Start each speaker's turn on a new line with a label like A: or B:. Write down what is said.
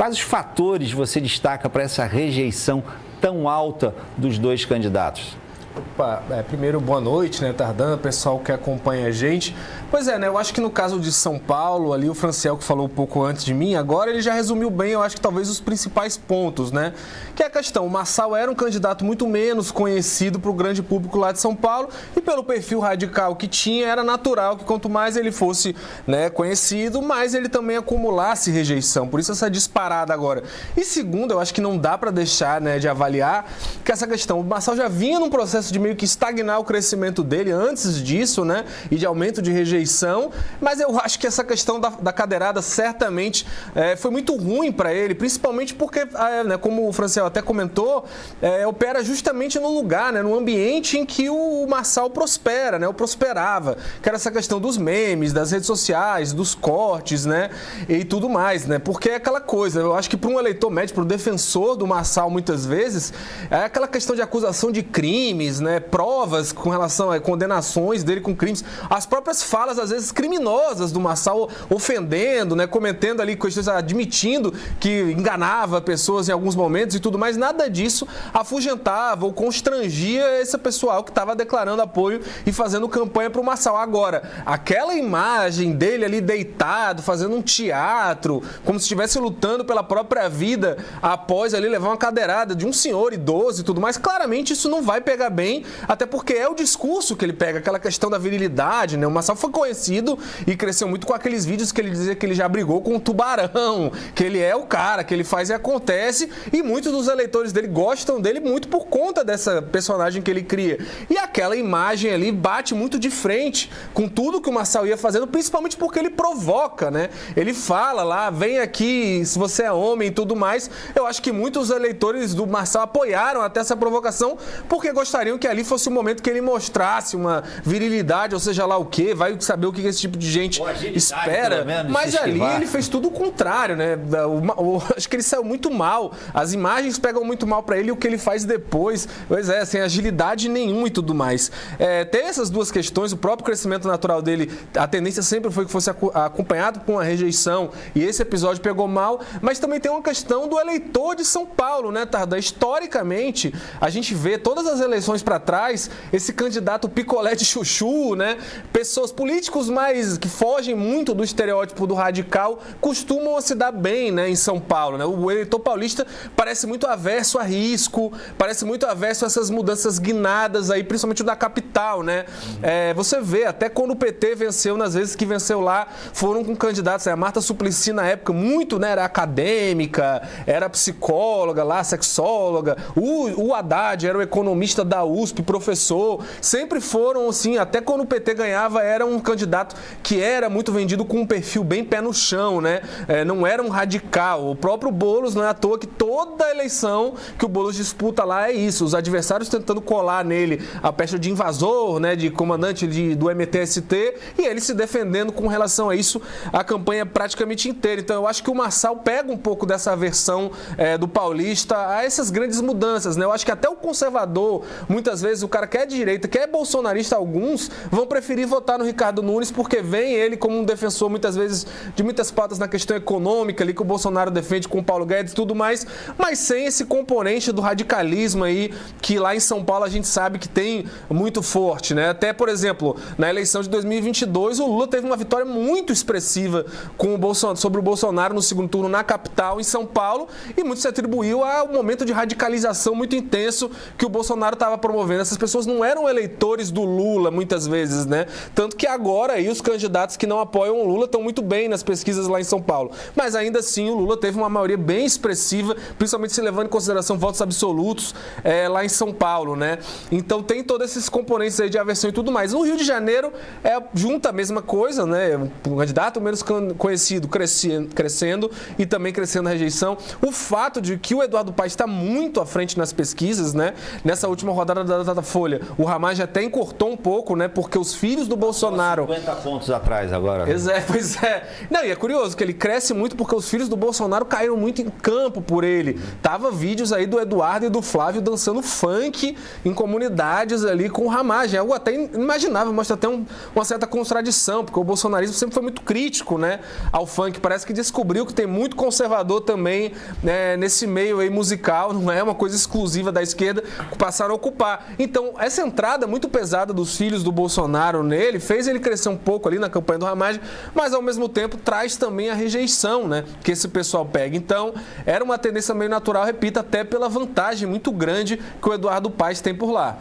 A: Quais os fatores você destaca para essa rejeição tão alta dos dois candidatos?
B: Opa, primeiro, boa noite, né, Tardan, pessoal que acompanha a gente. Pois é, né, eu acho que no caso de São Paulo, ali o Franciel que falou um pouco antes de mim, agora ele já resumiu bem, eu acho que talvez os principais pontos, né? Que é a questão, o Marçal era um candidato muito menos conhecido para o grande público lá de São Paulo e pelo perfil radical que tinha, era natural que quanto mais ele fosse, né, conhecido, mais ele também acumulasse rejeição, por isso essa disparada agora. E segundo, eu acho que não dá para deixar, né, de avaliar que essa questão, o Marçal já vinha num processo de meio que estagnar o crescimento dele antes disso, né, e de aumento de rejeição, mas eu acho que essa questão da cadeirada certamente foi muito ruim para ele, principalmente porque, né, como o Franciel até comentou, opera justamente no lugar, né, no ambiente em que o Marçal prospera, né, ou prosperava, que era essa questão dos memes, das redes sociais, dos cortes, né, e tudo mais, né, porque é aquela coisa, eu acho que para um eleitor médio, para o defensor do Marçal, muitas vezes, é aquela questão de acusação de crimes, né, provas com relação a condenações dele com crimes, as próprias falas, às vezes, criminosas do Marçal, ofendendo, né, cometendo ali questões, admitindo que enganava pessoas em alguns momentos e tudo mais, nada disso afugentava ou constrangia esse pessoal que estava declarando apoio e fazendo campanha para o Marçal. Agora, aquela imagem dele ali deitado, fazendo um teatro, como se estivesse lutando pela própria vida após ali levar uma cadeirada de um senhor idoso e tudo mais, claramente isso não vai pegar bem, até porque é o discurso que ele pega, aquela questão da virilidade, né? O Marçal foi conhecido e cresceu muito com aqueles vídeos que ele dizia que ele já brigou com o tubarão, que ele é o cara, que ele faz e acontece, e muitos dos eleitores dele gostam dele muito por conta dessa personagem que ele cria. E aquela imagem ali bate muito de frente com tudo que o Marçal ia fazendo, principalmente porque ele provoca, né? Ele fala lá, vem aqui, se você é homem e tudo mais. Eu acho que muitos eleitores do Marçal apoiaram até essa provocação, porque gostariam que ali fosse o momento que ele mostrasse uma virilidade, ou seja lá o quê, vai saber o que esse tipo de gente espera, mas ali ele fez tudo o contrário, né? Acho que ele saiu muito mal, as imagens pegam muito mal para ele e o que ele faz depois, pois é, sem agilidade nenhuma e tudo mais. Tem essas duas questões, o próprio crescimento natural dele, a tendência sempre foi que fosse acompanhado com a rejeição e esse episódio pegou mal, mas também tem uma questão do eleitor de São Paulo, né, Tardan? Historicamente, a gente vê todas as eleições para trás, esse candidato picolé de chuchu, né? Pessoas políticos mais que fogem muito do estereótipo do radical costumam se dar bem, né, em São Paulo, né? O eleitor paulista parece muito averso a risco, parece muito averso a essas mudanças guinadas aí, principalmente da capital, né? Você vê, até quando o PT venceu, nas vezes que venceu lá, foram com candidatos, a Marta Suplicy na época, muito, né, era acadêmica, era psicóloga lá, sexóloga, o Haddad era o economista da USP, professor, sempre foram assim, até quando o PT ganhava, era um candidato que era muito vendido com um perfil bem pé no chão, né? Não era um radical. O próprio Boulos, não é à toa que toda eleição que o Boulos disputa lá é isso, os adversários tentando colar nele a pecha de invasor, né, de comandante do MTST, e ele se defendendo com relação a isso a campanha praticamente inteira. Então eu acho que o Marçal pega um pouco dessa versão do paulista a essas grandes mudanças, né? Eu acho que até o conservador, muitas vezes o cara que é de direita, que é bolsonarista, alguns vão preferir votar no Ricardo Nunes porque vem ele como um defensor muitas vezes de muitas pautas na questão econômica ali que o Bolsonaro defende com o Paulo Guedes e tudo mais, mas sem esse componente do radicalismo aí que lá em São Paulo a gente sabe que tem muito forte, né? Até, por exemplo, na eleição de 2022 o Lula teve uma vitória muito expressiva sobre o Bolsonaro no segundo turno na capital, em São Paulo, e muito se atribuiu ao momento de radicalização muito intenso que o Bolsonaro estava promovendo. Essas pessoas não eram eleitores do Lula muitas vezes, né? Tanto que agora aí os candidatos que não apoiam o Lula estão muito bem nas pesquisas lá em São Paulo. Mas ainda assim o Lula teve uma maioria bem expressiva, principalmente se levando em consideração votos absolutos lá em São Paulo, né? Então tem todos esses componentes aí de aversão e tudo mais. No Rio de Janeiro junta a mesma coisa, né? Um candidato menos conhecido crescendo e também crescendo a rejeição. O fato de que o Eduardo Paes está muito à frente nas pesquisas, né? Nessa última rodada da Datafolha, o Ramage até encurtou um pouco, né? Porque os filhos do Bolsonaro...
A: 50 pontos atrás agora.
B: Pois é. Não, e é curioso que ele cresce muito porque os filhos do Bolsonaro caíram muito em campo por ele. Tava vídeos aí do Eduardo e do Flávio dançando funk em comunidades ali com o Ramage. Algo até inimaginável, mostra até uma certa contradição, porque o bolsonarismo sempre foi muito crítico, né, ao funk. Parece que descobriu que tem muito conservador também, né, nesse meio aí musical, não é uma coisa exclusiva da esquerda, que passaram a ocupar. Então, essa entrada muito pesada dos filhos do Bolsonaro nele fez ele crescer um pouco ali na campanha do Ramage, mas ao mesmo tempo traz também a rejeição, né, que esse pessoal pega. Então, era uma tendência meio natural, repito, até pela vantagem muito grande que o Eduardo Paes tem por lá.